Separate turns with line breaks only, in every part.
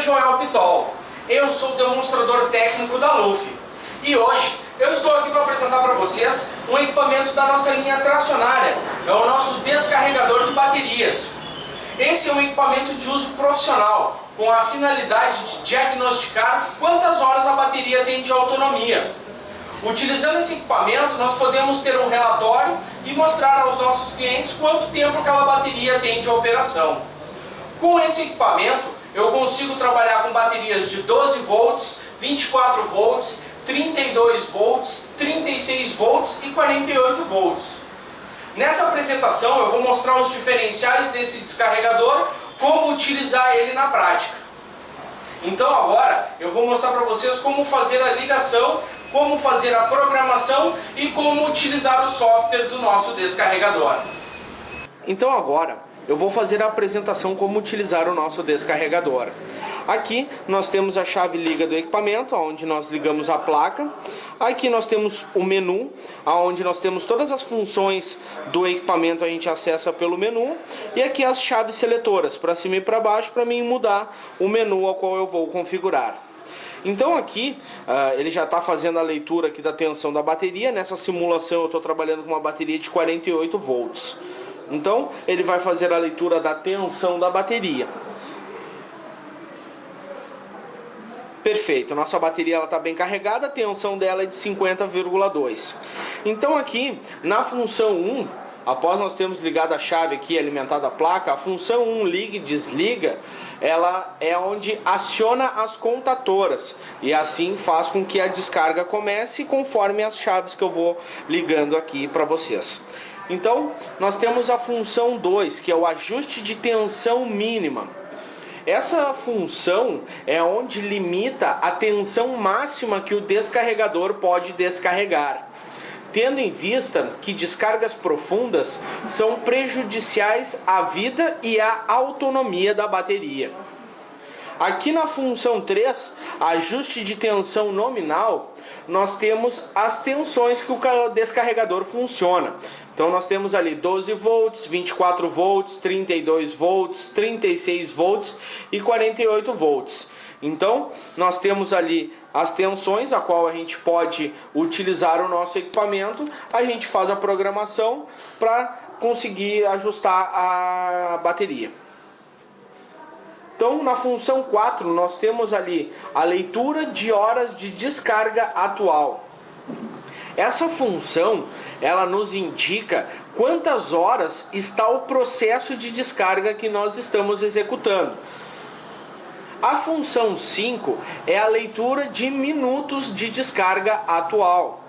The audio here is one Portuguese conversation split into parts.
Joel Pitol, eu sou o demonstrador técnico da Luffy e hoje eu estou aqui para apresentar para vocês um equipamento da nossa linha tracionária, é o nosso descarregador de baterias. Esse é um equipamento de uso profissional, com a finalidade de diagnosticar quantas horas a bateria tem de autonomia. Utilizando esse equipamento, nós podemos ter um relatório e mostrar aos nossos clientes quanto tempo aquela bateria tem de operação. Com esse equipamento, eu consigo trabalhar com baterias de 12 volts, 24 volts, 32 volts, 36 volts e 48 volts. Nessa apresentação eu vou mostrar os diferenciais desse descarregador, como utilizar ele na prática. Então agora eu vou mostrar para vocês como fazer a ligação, como fazer a programação e como utilizar o software do nosso descarregador. Então agora eu vou fazer a apresentação como utilizar o nosso descarregador. Aqui nós temos a chave liga do equipamento, onde nós ligamos a placa. Aqui nós temos o menu, onde nós temos todas as funções do equipamento, a gente acessa pelo menu. E aqui as chaves seletoras, para cima e para baixo, para mim mudar o menu ao qual eu vou configurar. Então aqui ele já está fazendo a leitura aqui da tensão da bateria. Nessa simulação eu estou trabalhando com uma bateria de 48 volts. Então ele vai fazer a leitura da tensão da bateria. Perfeito, nossa bateria está bem carregada, a tensão dela é de 50,2. Então aqui na função 1, após nós termos ligado a chave aqui alimentada a placa, a função 1 liga e desliga, ela é onde aciona as contatoras e assim faz com que a descarga comece conforme as chaves que eu vou ligando aqui para vocês. Então nós temos a função 2, que é o ajuste de tensão mínima. Essa função é onde limita a tensão máxima que o descarregador pode descarregar, tendo em vista que descargas profundas são prejudiciais à vida e à autonomia da bateria. Aqui na função 3, ajuste de tensão nominal, nós temos as tensões que o descarregador funciona. Então nós temos ali 12 volts, 24 volts, 32 volts, 36 volts e 48 volts. Então nós temos ali as tensões a qual a gente pode utilizar o nosso equipamento. A gente faz a programação para conseguir ajustar a bateria. Então na função 4 nós temos ali a leitura de horas de descarga atual. Essa função, ela nos indica quantas horas está o processo de descarga que nós estamos executando. A função 5 é a leitura de minutos de descarga atual.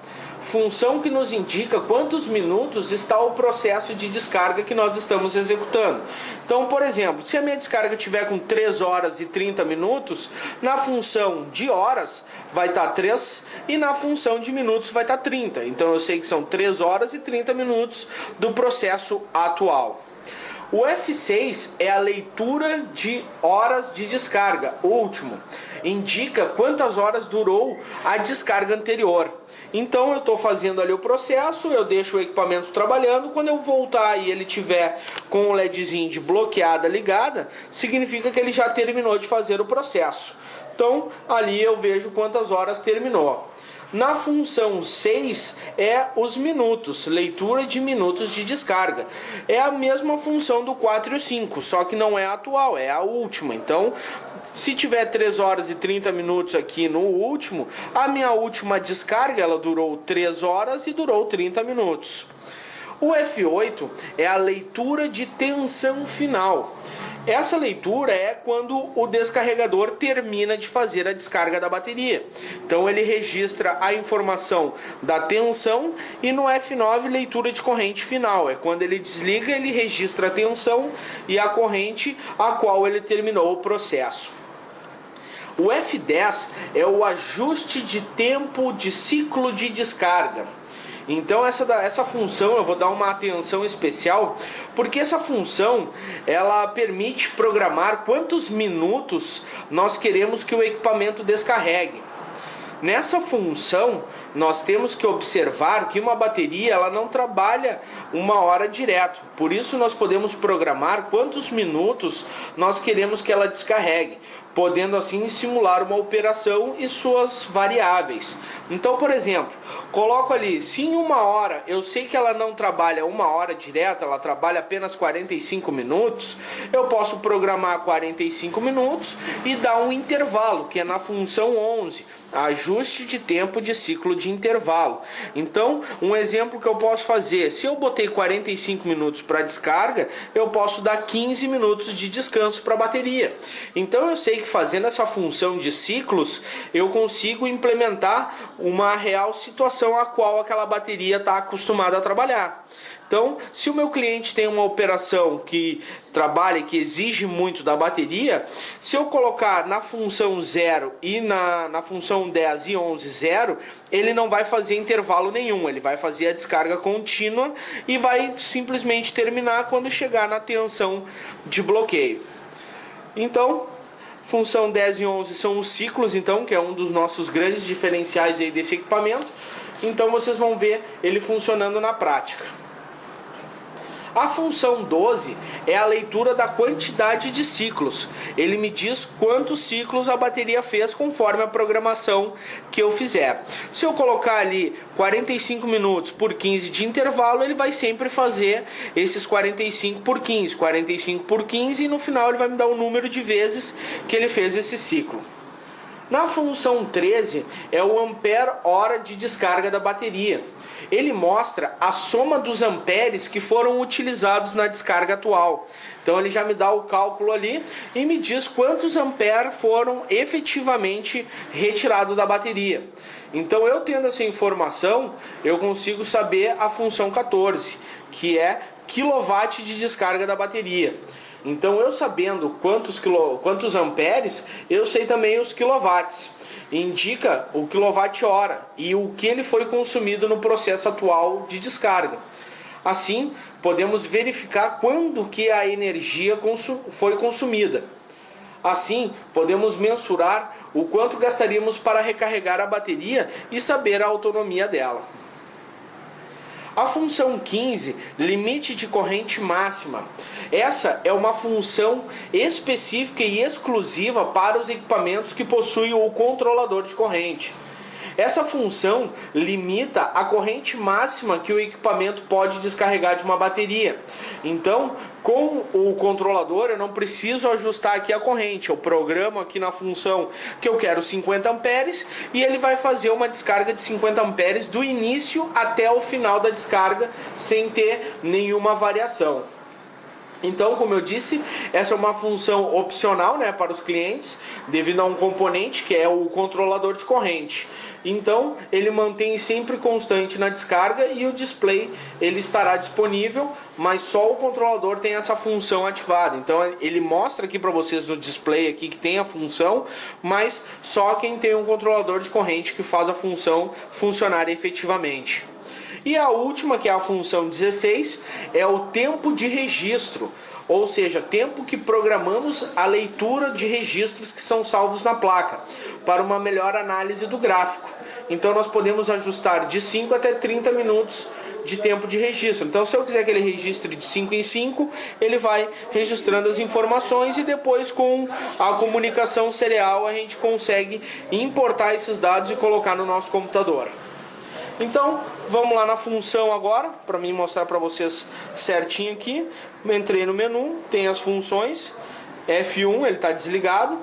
Função que nos indica quantos minutos está o processo de descarga que nós estamos executando. Então, por exemplo, se a minha descarga estiver com 3 horas e 30 minutos, na função de horas vai estar 3 e na função de minutos vai estar 30. Então eu sei que são 3 horas e 30 minutos do processo atual. O F6 é a leitura de horas de descarga, último. Indica quantas horas durou a descarga anterior. Então eu estou fazendo ali o processo, eu deixo o equipamento trabalhando, quando eu voltar e ele tiver com o LEDzinho de bloqueada ligada, significa que ele já terminou de fazer o processo. Então ali eu vejo quantas horas terminou. Na função 6 é os minutos, leitura de minutos de descarga. É a mesma função do 4 e o 5, só que não é a atual, é a última. Então, se tiver 3 horas e 30 minutos aqui no último, a minha última descarga ela durou 3 horas e durou 30 minutos. O F8 é a leitura de tensão final. Essa leitura é quando o descarregador termina de fazer a descarga da bateria. Então ele registra a informação da tensão e no F9 leitura de corrente final. É quando ele desliga, ele registra a tensão e a corrente a qual ele terminou o processo. O F10 é o ajuste de tempo de ciclo de descarga. Então essa função eu vou dar uma atenção especial, porque essa função ela permite programar quantos minutos nós queremos que o equipamento descarregue. Nessa função, nós temos que observar que uma bateria ela não trabalha 1 hora direto. Por isso nós podemos programar quantos minutos nós queremos que ela descarregue. podendo assim simular uma operação e suas variáveis. Então, por exemplo, coloco ali, se em 1 hora eu sei que ela não trabalha 1 hora direta, ela trabalha apenas 45 minutos, eu posso programar 45 minutos e dar um intervalo, que é na função 11, ajuste de tempo de ciclo de intervalo. Então, um exemplo que eu posso fazer, se eu botei 45 minutos para descarga, eu posso dar 15 minutos de descanso para a bateria. Então, eu sei que fazendo essa função de ciclos, eu consigo implementar uma real situação a qual aquela bateria está acostumada a trabalhar. Então, se o meu cliente tem uma operação que trabalha e que exige muito da bateria, se eu colocar na função 0 e na função 10 e 11 0, ele não vai fazer intervalo nenhum, ele vai fazer a descarga contínua e vai simplesmente terminar quando chegar na tensão de bloqueio. Então, função 10 e 11 são os ciclos, então, que é um dos nossos grandes diferenciais aí desse equipamento. Então vocês vão ver ele funcionando na prática. A função 12 é a leitura da quantidade de ciclos. Ele me diz quantos ciclos a bateria fez conforme a programação que eu fizer. Se eu colocar ali 45 minutos por 15 de intervalo, ele vai sempre fazer esses 45 por 15, 45 por 15 e no final ele vai me dar o número de vezes que ele fez esse ciclo. Na função 13 é o ampere-hora de descarga da bateria. Ele mostra a soma dos amperes que foram utilizados na descarga atual. Então ele já me dá o cálculo ali e me diz quantos amperes foram efetivamente retirados da bateria. Então eu tendo essa informação, eu consigo saber a função 14, que é quilowatt de descarga da bateria. Então eu sabendo quantos amperes, eu sei também os quilowatts. Indica o quilowatt-hora e o que ele foi consumido no processo atual de descarga. Assim, podemos verificar quando que a energia foi consumida. Assim, podemos mensurar o quanto gastaríamos para recarregar a bateria e saber a autonomia dela. A função 15, limite de corrente máxima. Essa é uma função específica e exclusiva para os equipamentos que possuem o controlador de corrente. Essa função limita a corrente máxima que o equipamento pode descarregar de uma bateria. Então, com o controlador eu não preciso ajustar aqui a corrente. Eu programo aqui na função que eu quero 50 amperes e ele vai fazer uma descarga de 50 amperes do início até o final da descarga sem ter nenhuma variação. Então, como eu disse, essa é uma função opcional, né, para os clientes, devido a um componente que é o controlador de corrente. Então, ele mantém sempre constante na descarga e o display ele estará disponível, mas só o controlador tem essa função ativada. Então, ele mostra aqui para vocês no display aqui que tem a função, mas só quem tem um controlador de corrente que faz a função funcionar efetivamente. E a última, que é a função 16, é o tempo de registro, ou seja, tempo que programamos a leitura de registros que são salvos na placa, para uma melhor análise do gráfico. Então nós podemos ajustar de 5 até 30 minutos de tempo de registro. Então se eu quiser que ele registre de 5 em 5, ele vai registrando as informações e depois com a comunicação serial a gente consegue importar esses dados e colocar no nosso computador. Então, vamos lá na função agora, para mim mostrar para vocês certinho aqui. Entrei no menu, tem as funções. F1, ele está desligado.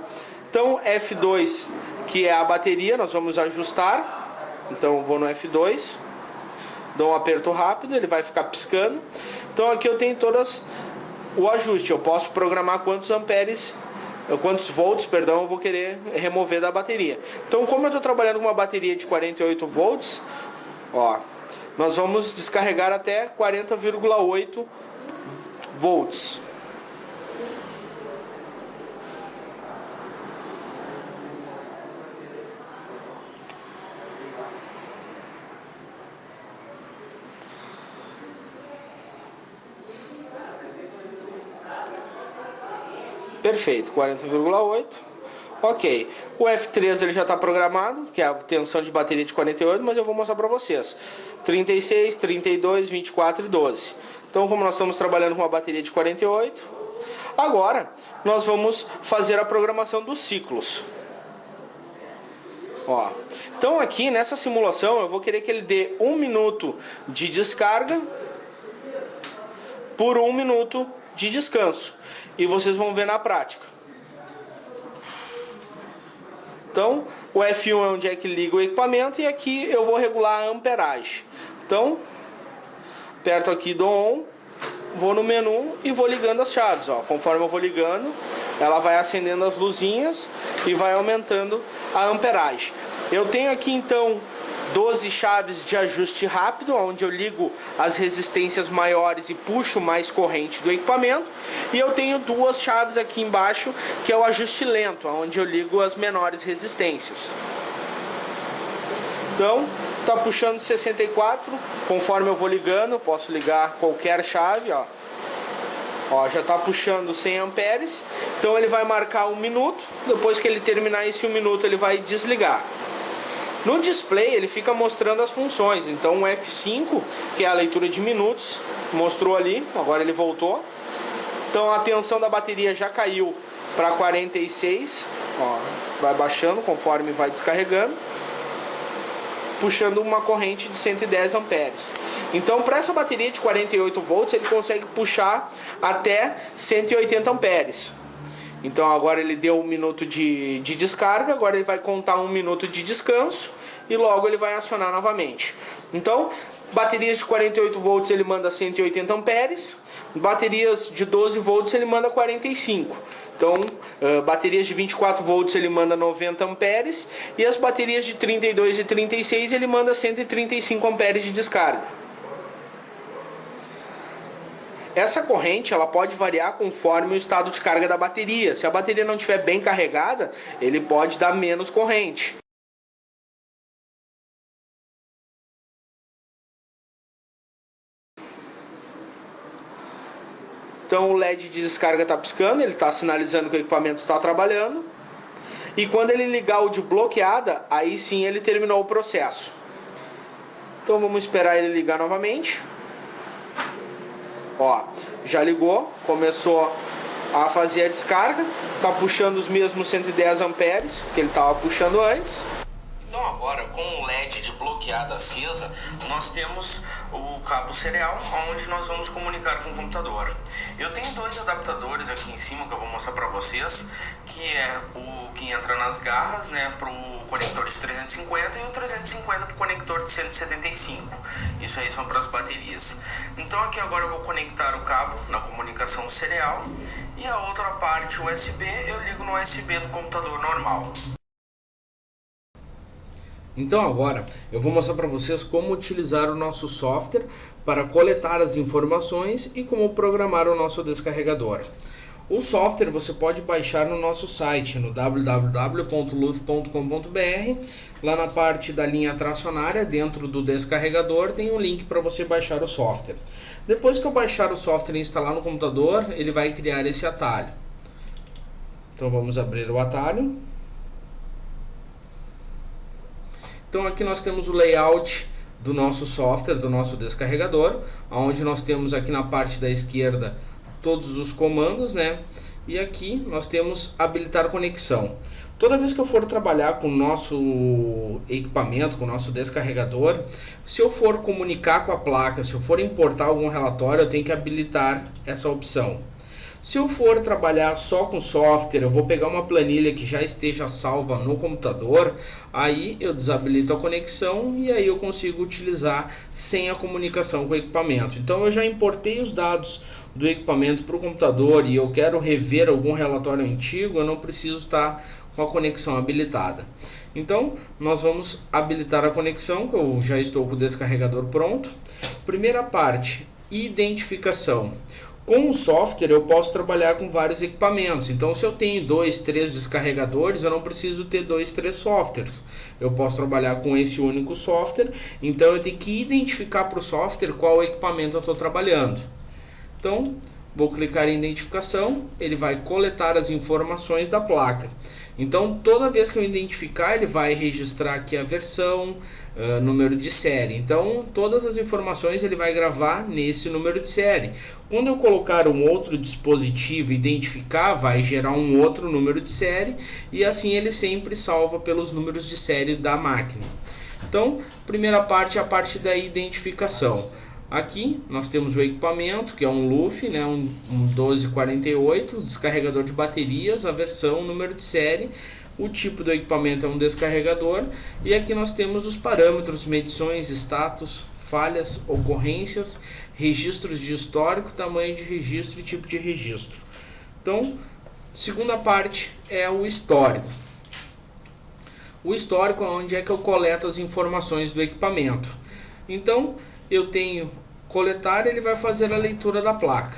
Então, F2, que é a bateria, nós vamos ajustar. Então, vou no F2, dou um aperto rápido, ele vai ficar piscando. Então, aqui eu tenho todas o ajuste. Eu posso programar quantos volts, eu vou querer remover da bateria. Então, como eu estou trabalhando com uma bateria de 48 volts, ó, nós vamos descarregar até 40,8 volts. Perfeito, 40,8. Ok, o F3 ele já está programado, que é a tensão de bateria de 48, mas eu vou mostrar para vocês. 36, 32, 24 e 12. Então, como nós estamos trabalhando com uma bateria de 48, Agora nós vamos fazer a programação dos ciclos. Ó, então aqui nessa simulação eu vou querer que ele dê 1 minuto de descarga por 1 minuto de descanso. E vocês vão ver na prática. Então, o F1 é onde é que liga o equipamento e aqui eu vou regular a amperagem. Então, aperto aqui do ON, vou no menu e vou ligando as chaves. Ó. Conforme eu vou ligando, ela vai acendendo as luzinhas e vai aumentando a amperagem. Eu tenho aqui então 12 chaves de ajuste rápido, onde eu ligo as resistências maiores e puxo mais corrente do equipamento. E eu tenho 2 chaves aqui embaixo, que é o ajuste lento, onde eu ligo as menores resistências. Então, está puxando 64, conforme eu vou ligando, eu posso ligar qualquer chave, ó. Ó, já está puxando 100 amperes, então ele vai marcar 1 minuto, depois que ele terminar esse 1 minuto ele vai desligar. No display ele fica mostrando as funções, então o F5, que é a leitura de minutos, mostrou ali, agora ele voltou. Então a tensão da bateria já caiu para 46, ó, vai baixando conforme vai descarregando, puxando uma corrente de 110 amperes. Então para essa bateria de 48 volts ele consegue puxar até 180 amperes. Então agora ele deu 1 minuto de descarga, agora ele vai contar 1 minuto de descanso e logo ele vai acionar novamente. Então, baterias de 48 volts ele manda 180 amperes, baterias de 12 volts ele manda 45. Então, baterias de 24 volts ele manda 90 amperes e as baterias de 32 e 36 ele manda 135 amperes de descarga. Essa corrente ela pode variar conforme o estado de carga da bateria. Se a bateria não estiver bem carregada, ele pode dar menos corrente. Então o LED de descarga está piscando, ele está sinalizando que o equipamento está trabalhando. E quando ele ligar o de bloqueada, aí sim ele terminou o processo. Então vamos esperar ele ligar novamente. Ó, já ligou, começou a fazer a descarga, tá puxando os mesmos 110 amperes que ele estava puxando antes. Então agora, com o LED de bloqueada acesa, nós temos o cabo serial, onde nós vamos comunicar com o computador. Eu tenho 2 adaptadores aqui em cima que eu vou mostrar para vocês, que é o que entra nas garras, né, para o conector de 350 e o 350 para o conector de 175. Isso aí são para as baterias. Então aqui agora eu vou conectar o cabo na comunicação serial e a outra parte USB eu ligo no USB do computador normal. Então agora eu vou mostrar para vocês como utilizar o nosso software para coletar as informações e como programar o nosso descarregador. O software você pode baixar no nosso site, no www.luf.com.br. Lá na parte da linha tracionária, dentro do descarregador, tem um link para você baixar o software. Depois que eu baixar o software e instalar no computador, ele vai criar esse atalho. Então vamos abrir o atalho. Então aqui nós temos o layout do nosso software, do nosso descarregador, onde nós temos aqui na parte da esquerda todos os comandos, né? E aqui nós temos habilitar conexão. Toda vez que eu for trabalhar com o nosso equipamento, com o nosso descarregador, se eu for comunicar com a placa, se eu for importar algum relatório, eu tenho que habilitar essa opção. Se eu for trabalhar só com software, eu vou pegar uma planilha que já esteja salva no computador, aí eu desabilito a conexão e aí eu consigo utilizar sem a comunicação com o equipamento. Então eu já importei os dados do equipamento para o computador e eu quero rever algum relatório antigo, eu não preciso estar com a conexão habilitada. Então nós vamos habilitar a conexão, que eu já estou com o descarregador pronto. Primeira parte, identificação. Com o software eu posso trabalhar com vários equipamentos, então se eu tenho 2, 3 descarregadores, eu não preciso ter 2, 3 softwares. Eu posso trabalhar com esse único software, então eu tenho que identificar para o software qual equipamento eu estou trabalhando. Então Vou clicar em identificação, ele vai coletar as informações da placa. Então, toda vez que eu identificar, ele vai registrar aqui a versão, número de série. Então, todas as informações ele vai gravar nesse número de série. Quando eu colocar um outro dispositivo e identificar, vai gerar um outro número de série e assim ele sempre salva pelos números de série da máquina. Então, primeira parte é a parte da identificação. Aqui nós temos o equipamento, que é um LUF, né, um 1248, descarregador de baterias, a versão, o número de série, o tipo do equipamento é um descarregador, e aqui nós temos os parâmetros, medições, status, falhas, ocorrências, registros de histórico, tamanho de registro e tipo de registro. Então, segunda parte é o histórico. O histórico é onde é que eu coleto as informações do equipamento. Então, eu tenho coletar, ele vai fazer a leitura da placa.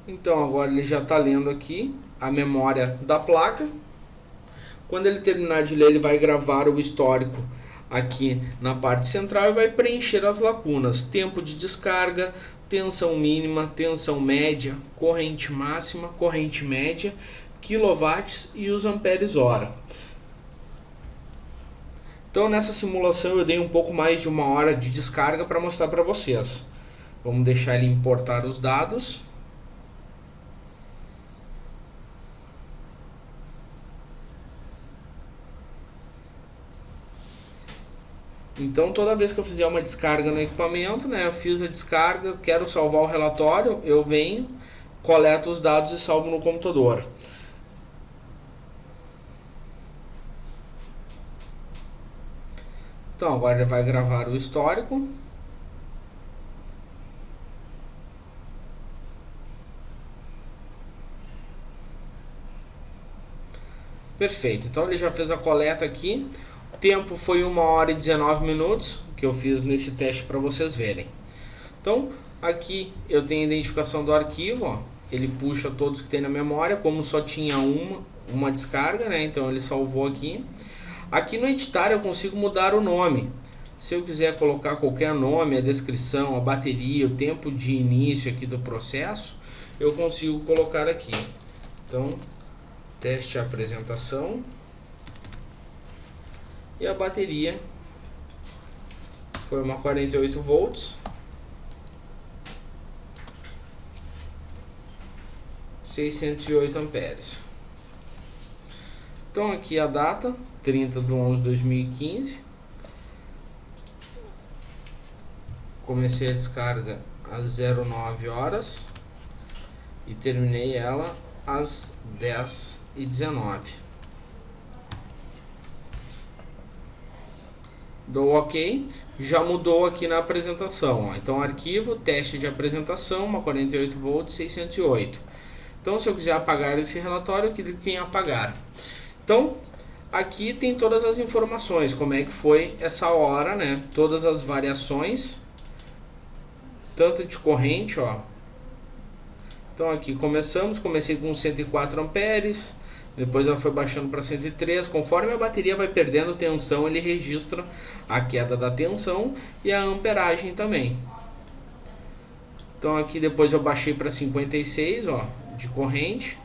Então agora ele já está lendo aqui a memória da placa. Quando ele terminar de ler, ele vai gravar o histórico aqui na parte central e vai preencher as lacunas. Tempo de descarga, tensão mínima, tensão média, corrente máxima, corrente média, quilowatts e os amperes hora. Então nessa simulação eu dei um pouco mais de 1 hora de descarga para mostrar para vocês. Vamos deixar ele importar os dados. Então toda vez que eu fizer uma descarga no equipamento, né, eu fiz a descarga, quero salvar o relatório, eu venho, coleto os dados e salvo no computador. Então agora ele vai gravar o histórico. Perfeito, então ele já fez a coleta aqui. O tempo foi 1 hora e 19 minutos, que eu fiz nesse teste para vocês verem. Então aqui eu tenho a identificação do arquivo, ó. Ele puxa todos que tem na memória, como só tinha uma descarga, né? Então ele salvou aqui. Aqui no editar eu consigo mudar o nome. Se eu quiser colocar qualquer nome, a descrição, a bateria, o tempo de início aqui do processo, eu consigo colocar aqui. Então, teste apresentação. E a bateria foi uma 48 volts. 608 amperes. Então aqui a data, 30/11/2015. Comecei a descarga às 09 horas e terminei ela às 10h19. Dou OK, já mudou aqui na apresentação, ó. Então arquivo, teste de apresentação, uma 48 volts, 608. Então se eu quiser apagar esse relatório, eu clico em apagar. Então aqui tem todas as informações, como é que foi essa hora, né? Todas as variações, tanto de corrente, ó. Então aqui comecei com 104 amperes, depois ela foi baixando para 103, conforme a bateria vai perdendo tensão, ele registra a queda da tensão e a amperagem também. Então aqui depois eu baixei para 56, ó, de corrente,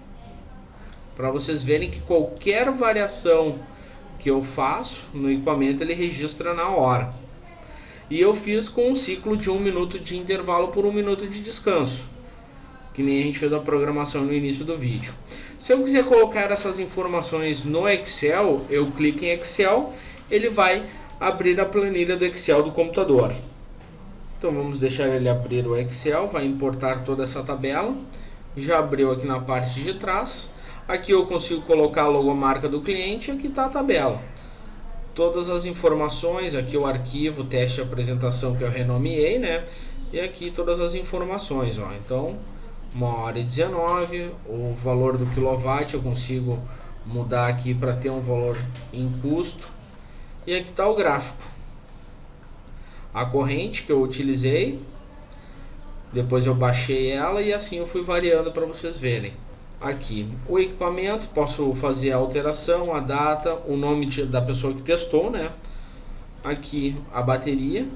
para vocês verem que qualquer variação que eu faço no equipamento ele registra na hora. E eu fiz com um ciclo de 1 minuto de intervalo por 1 minuto de descanso, que nem a gente fez a programação no início do vídeo. Se eu quiser colocar essas informações no Excel, eu clico em Excel, ele vai abrir a planilha do Excel do computador. Então vamos deixar ele abrir o Excel, vai importar toda essa tabela. Já abriu aqui na parte de trás. Aqui eu consigo colocar a logomarca do cliente, aqui está a tabela. Todas as informações, aqui o arquivo, teste de apresentação que eu renomeei, né? E aqui todas as informações, ó. Então, 1 hora e 19, o valor do quilowatt eu consigo mudar aqui para ter um valor em custo. E aqui está o gráfico. A corrente que eu utilizei, depois eu baixei ela e assim eu fui variando para vocês verem. Aqui o equipamento, posso fazer a alteração, a data, o nome da pessoa que testou, né? Aqui a bateria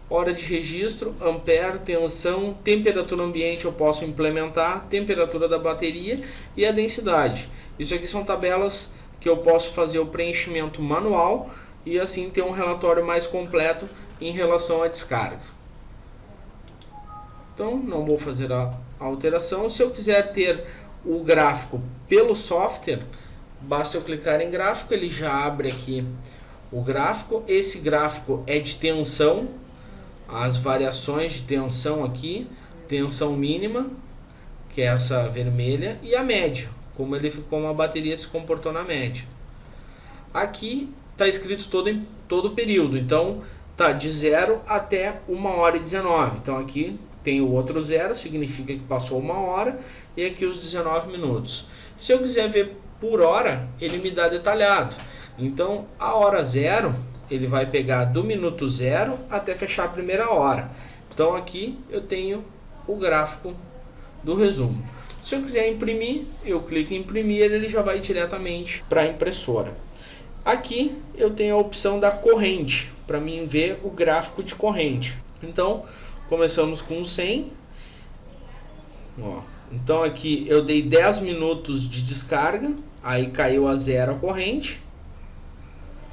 hora de registro, ampere, tensão, temperatura ambiente eu posso implementar, temperatura da bateria e a densidade. Isso aqui são tabelas que eu posso fazer o preenchimento manual e assim ter um relatório mais completo em relação à descarga. Então não vou fazer a alteração. Se eu quiser ter o gráfico pelo software, basta eu clicar em gráfico, ele já abre aqui o gráfico. Esse gráfico é de tensão, as variações de tensão aqui, tensão mínima, que é essa vermelha, e a média, como a bateria se comportou na média. Aqui está escrito todo o período, então tá de 0 até 1h19. Então aqui tem o outro 0, significa que passou 1 hora, e aqui os 19 minutos. Se eu quiser ver por hora, ele me dá detalhado. Então a hora 0, ele vai pegar do minuto 0 até fechar a primeira hora. Então aqui eu tenho o gráfico do resumo. Se eu quiser imprimir, eu clico em imprimir, ele já vai diretamente para a impressora. Aqui eu tenho a opção da corrente, para mim ver o gráfico de corrente. Então começamos com 100. Então aqui eu dei 10 minutos de descarga, aí caiu a 0 a corrente.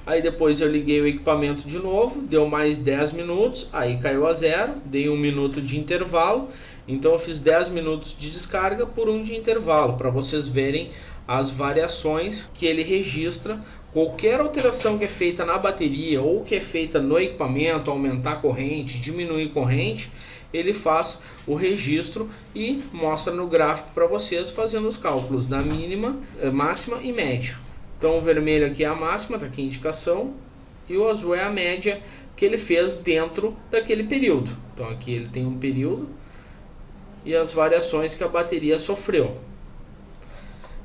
Aí depois eu liguei o equipamento de novo, deu mais 10 minutos, aí caiu a 0, dei 1 minuto de intervalo. Então eu fiz 10 minutos de descarga por 1 de intervalo, para vocês verem as variações que ele registra. Qualquer alteração que é feita na bateria ou que é feita no equipamento, aumentar a corrente, diminuir a corrente, ele faz o registro e mostra no gráfico para vocês, fazendo os cálculos da mínima, máxima e média. Então o vermelho aqui é a máxima, está aqui a indicação, e o azul é a média que ele fez dentro daquele período. Então aqui ele tem um período e as variações que a bateria sofreu.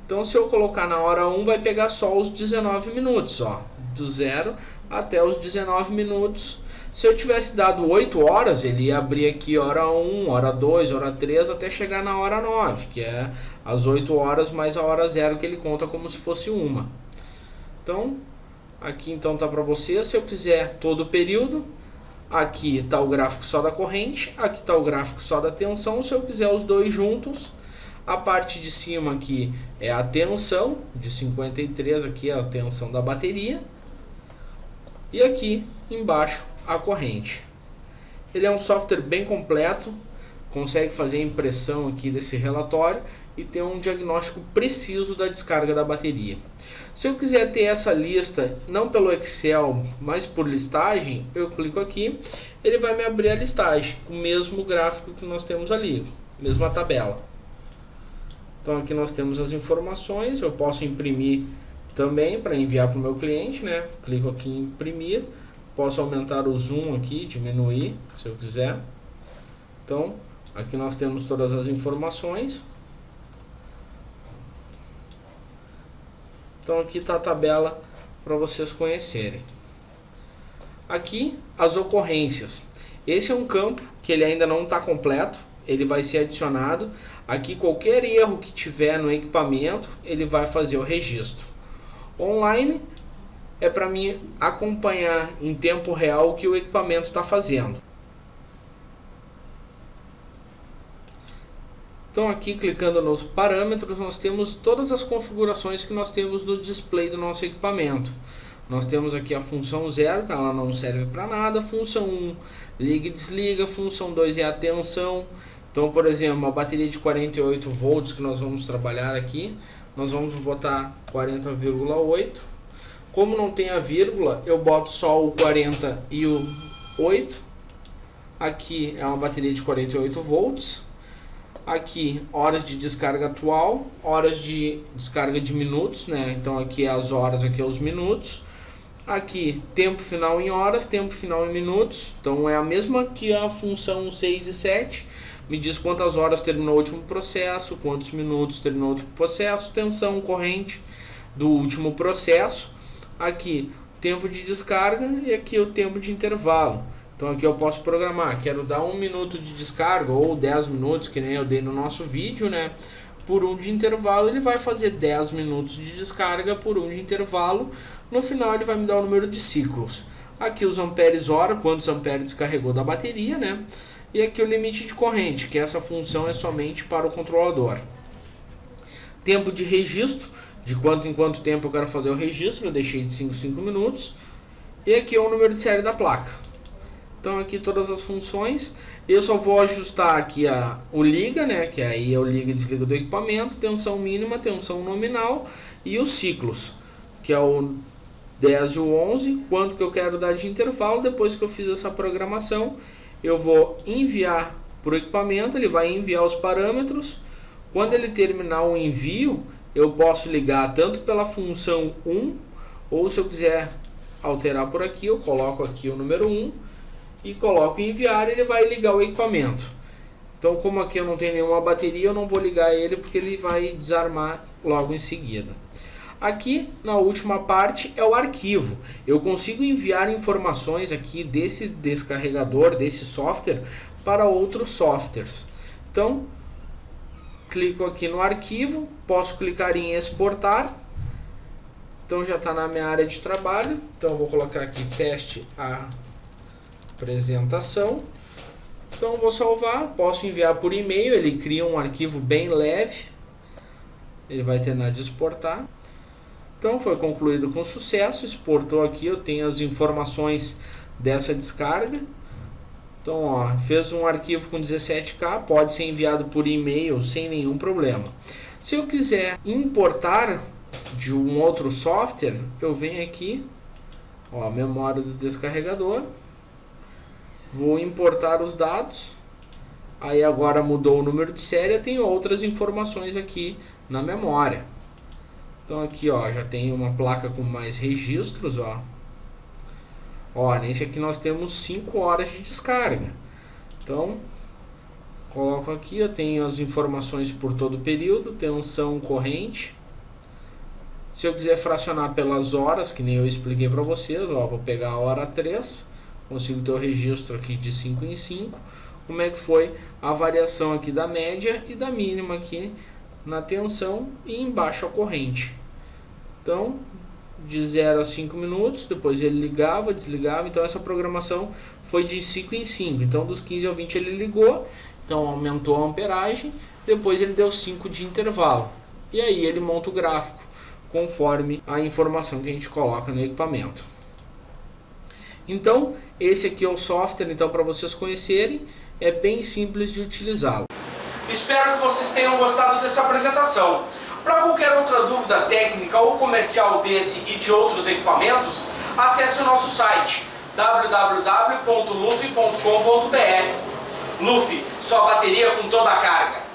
Então se eu colocar na hora 1, vai pegar só os 19 minutos, ó, do 0 até os 19 minutos. Se eu tivesse dado 8 horas, ele ia abrir aqui hora 1, hora 2, hora 3, até chegar na hora 9, que é as 8 horas mais a hora 0, que ele conta como se fosse uma. Então, aqui então tá para você. Se eu quiser todo o período, aqui está o gráfico só da corrente, aqui está o gráfico só da tensão. Se eu quiser os dois juntos, a parte de cima aqui é a tensão, de 53, aqui é a tensão da bateria, e aqui embaixo a corrente. Ele é um software bem completo, consegue fazer a impressão aqui desse relatório e ter um diagnóstico preciso da descarga da bateria. Se eu quiser ter essa lista, não pelo Excel, mas por listagem, eu clico aqui, ele vai me abrir a listagem, com o mesmo gráfico que nós temos ali, mesma tabela. Então aqui nós temos as informações, eu posso imprimir também para enviar para o meu cliente, né? Clico aqui em imprimir, posso aumentar o zoom aqui, diminuir, se eu quiser. Então aqui nós temos todas as informações. Então aqui está a tabela para vocês conhecerem. Aqui as ocorrências. Esse é um campo que ele ainda não está completo, ele vai ser adicionado. Aqui qualquer erro que tiver no equipamento, ele vai fazer o registro. Online é para mim acompanhar em tempo real o que o equipamento está fazendo. Então aqui clicando nos parâmetros, nós temos todas as configurações que nós temos no display do nosso equipamento. Nós temos aqui a função 0, que ela não serve para nada, função 1 liga e desliga, função 2 é a tensão. Então, por exemplo, uma bateria de 48 volts que nós vamos trabalhar aqui, nós vamos botar 40,8. Como não tem a vírgula, eu boto só o 40 e o 8. Aqui é uma bateria de 48 volts. Aqui, horas de descarga atual, horas de descarga de minutos, né? Então aqui é as horas, aqui é os minutos. Aqui, tempo final em horas, tempo final em minutos. Então é a mesma que a função 6 e 7. Me diz quantas horas terminou o último processo, quantos minutos terminou o último processo, tensão, corrente do último processo. Aqui, tempo de descarga e aqui o tempo de intervalo. Então aqui eu posso programar, quero dar 1 minuto de descarga ou 10 minutos, que nem eu dei no nosso vídeo, né? Por 1 de intervalo, ele vai fazer 10 minutos de descarga por 1 de intervalo. No final ele vai me dar o número de ciclos. Aqui os amperes hora, quantos amperes descarregou da bateria, né? E aqui o limite de corrente, que essa função é somente para o controlador. Tempo de registro, de quanto em quanto tempo eu quero fazer o registro, eu deixei de 5 minutos. E aqui é o número de série da placa. Então aqui todas as funções. Eu só vou ajustar aqui o liga, né? Que aí é o liga e desliga do equipamento, tensão mínima, tensão nominal e os ciclos, que é o 10 e o 11, quanto que eu quero dar de intervalo. Depois que eu fiz essa programação, eu vou enviar para o equipamento, ele vai enviar os parâmetros. Quando ele terminar o envio, eu posso ligar tanto pela função 1, ou se eu quiser alterar por aqui, eu coloco aqui o número 1 e coloco enviar, ele vai ligar o equipamento. Então, como aqui eu não tenho nenhuma bateria, eu não vou ligar ele porque ele vai desarmar logo em seguida. Aqui na última parte é o arquivo. Eu consigo enviar informações aqui desse descarregador, desse software, para outros softwares. Então, clico aqui no arquivo, posso clicar em exportar. Então já está na minha área de trabalho. Então eu vou colocar aqui teste a apresentação. Então vou salvar, posso enviar por e-mail, ele cria um arquivo bem leve. Ele vai terminar de exportar. Então foi concluído com sucesso, exportou aqui, eu tenho as informações dessa descarga. Então ó, fez um arquivo com 17K, pode ser enviado por e-mail sem nenhum problema. Se eu quiser importar de um outro software, eu venho aqui, ó, memória do descarregador, vou importar os dados, aí agora mudou o número de série, tem outras informações aqui na memória. Então aqui ó, já tem uma placa com mais registros, ó. Ó, nesse aqui nós temos 5 horas de descarga. Então, coloco aqui, eu tenho as informações por todo o período, tensão corrente. Se eu quiser fracionar pelas horas, que nem eu expliquei para vocês, ó, vou pegar a hora 3, consigo ter o registro aqui de 5 em 5. Como é que foi a variação aqui da média e da mínima aqui na tensão e embaixo a corrente. Então, de 0 a 5 minutos, depois ele ligava, desligava. Então essa programação foi de 5 em 5. Então dos 15 ao 20 ele ligou, então aumentou a amperagem, depois ele deu 5 de intervalo. E aí ele monta o gráfico conforme a informação que a gente coloca no equipamento. Então esse aqui é o software, então, para vocês conhecerem, é bem simples de utilizá-lo. Espero que vocês tenham gostado dessa apresentação. Para qualquer outra dúvida técnica ou comercial desse e de outros equipamentos, acesse o nosso site www.lufi.com.br. Lufi, sua bateria com toda a carga.